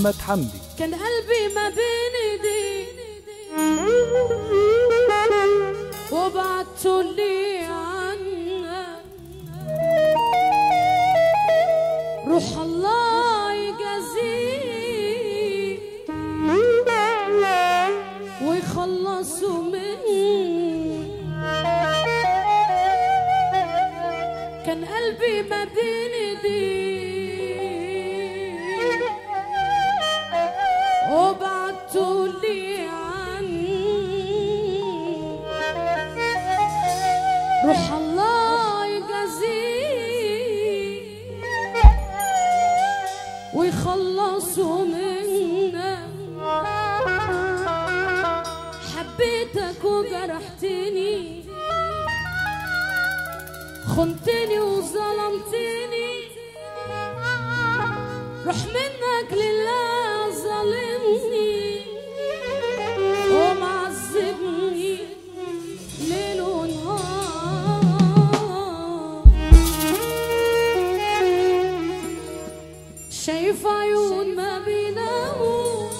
محمد حمدي. كان قلبي ما بين ايديك وبعتولي عنك، روح الله يجازيك ويخلصوا مني. كان قلبي ما بين ايديك وبعتولي روح الله يجازيك ويخلصوا منا. حبيتك وجرحتني، خنتني وظلمتني، روح منك لله ظالمني ومعذبني ليل ونهار. شايف عيون ما بيناموش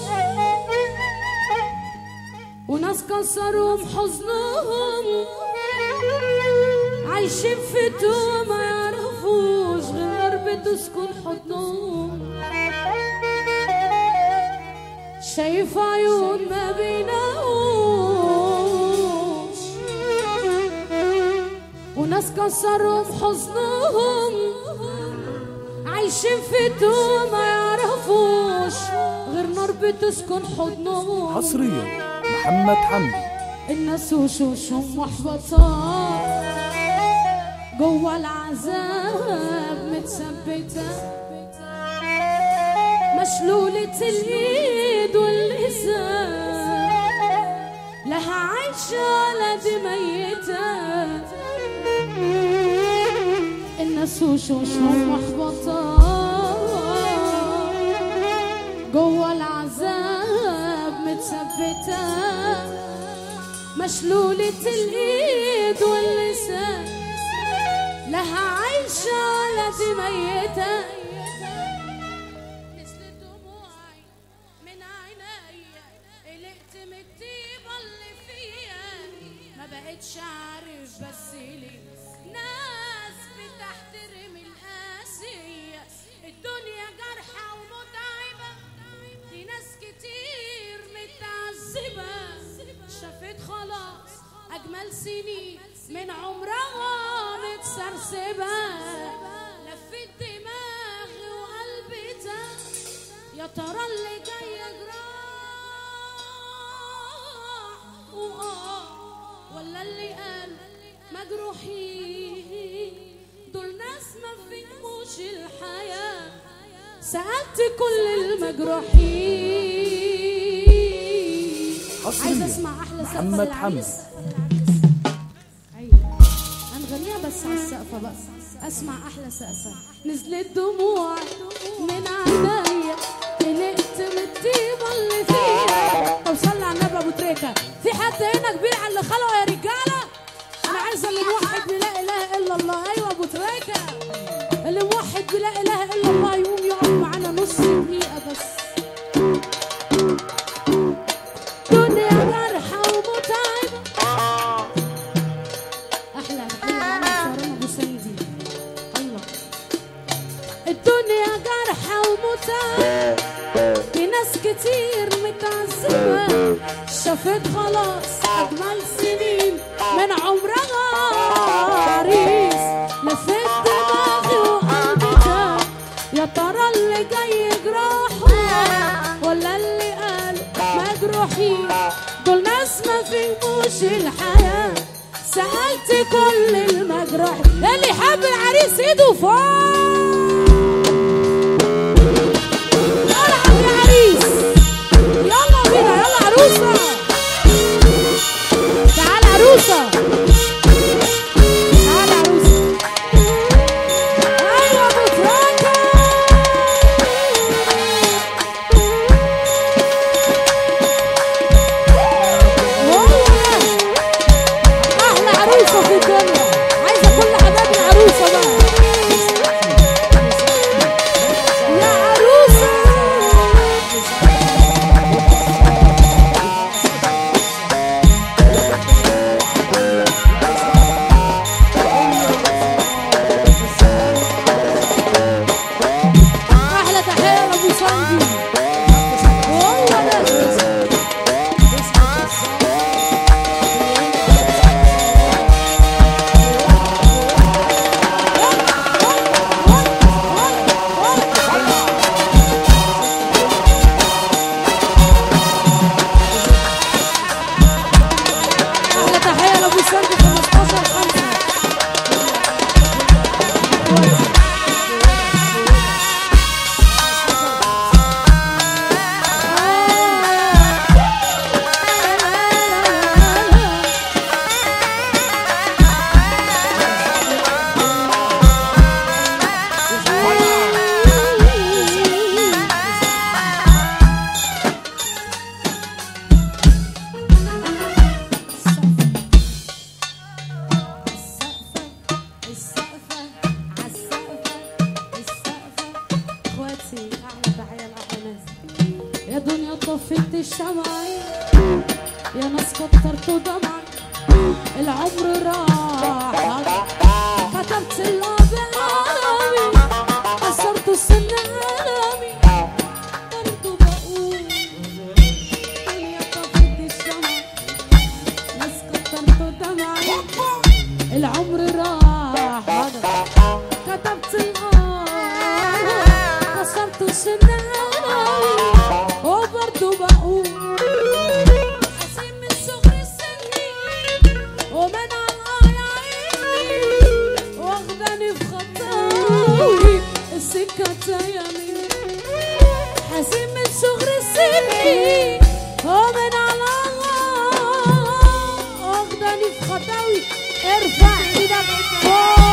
وناس كسرهم حزنهم، عايشين في توه ما يعرفوش غير بتسكن حضنهم. شايف عيون ما بيناموش وناس كسرهم حزنهم، عايشين في توه ما يعرفوش غير نار بتسكن حضنهم. حصريا محمد حمدي. الناس وشوشهم محبطات جوا العذاب متثبتة، مشلولة الايد واللسان، لها عايشة ولا دي ميتة. الناس وشوشهم محبطات جوا العذاب متثبتة، مشلولة الايد واللسان، لها عايشة ولا دي ميتة. نزلت دموعي من عينيا، قلقت من الطيبة اللي فيا، ما بقتش عارف بس ليه ناس بتحترم القاسية. الدنيا جارحة ومتعبة، دي ناس كتير متعذبة، شافت خلاص أجمل سنين من عمرها متسرسبة. لفت دماغي وقلبي تاه، يا ترى اللي جاي جراح ولا اللي قال مجروحين. دول ناس ما فهموش الحياة، سألت كل المجروحين. عايزة اسمع احلى سقفة محمد حمدي. ايوه هنغنيها بس على السقفة بقى. اسمع احلى سقفة. نزلت دموع من عينيا، قلقت من الطيبة اللي فيها. طب صلي على النبي ابو تريكة. في حد هنا كبير على اللي خلقه يا رجالة؟ انا عايزة اللي موحد بلا اله الا الله. ايوه ابو تريكة، اللي موحد بلا اله الا الله يقوم يقف معانا نص دقيقة بس. الدنيا جارحة ومتعبة، في ناس كتير متعذبة، شافت خلاص أجمل سنين من عمرها عريس. لفت دماغي وقلبي تاه، يا ترى اللي جاي جراحه ولا اللي قال مجروحين. دول ناس ما فهموش الحياة، سألت كل المجروحين. اللي حب العريس ايده فوق. يلا بينا يلا عروسة، تعال عروسة، تعال عروسة. أيوة بفراكة. أحلى عروسة في الدنيا، عايزة كل حبايب العروسة بقى. يا عروسة الشمعي يا ناس كترتوا دمعي العمر راح كتبت اللعبة عالمي كسرت السن عالمي برضو بقول الدنيا طفت الشمع ناس كترتوا دمعي العمر راح كتبت الأرض كسرت السن عالمي وبرضو بقول حزين من صغر سني ومن على عيني واخداني في خطاوي السكة تيمين حزين من صغر سني ومن على واخداني في خطاوي ارفع ايدك فوق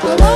Bye.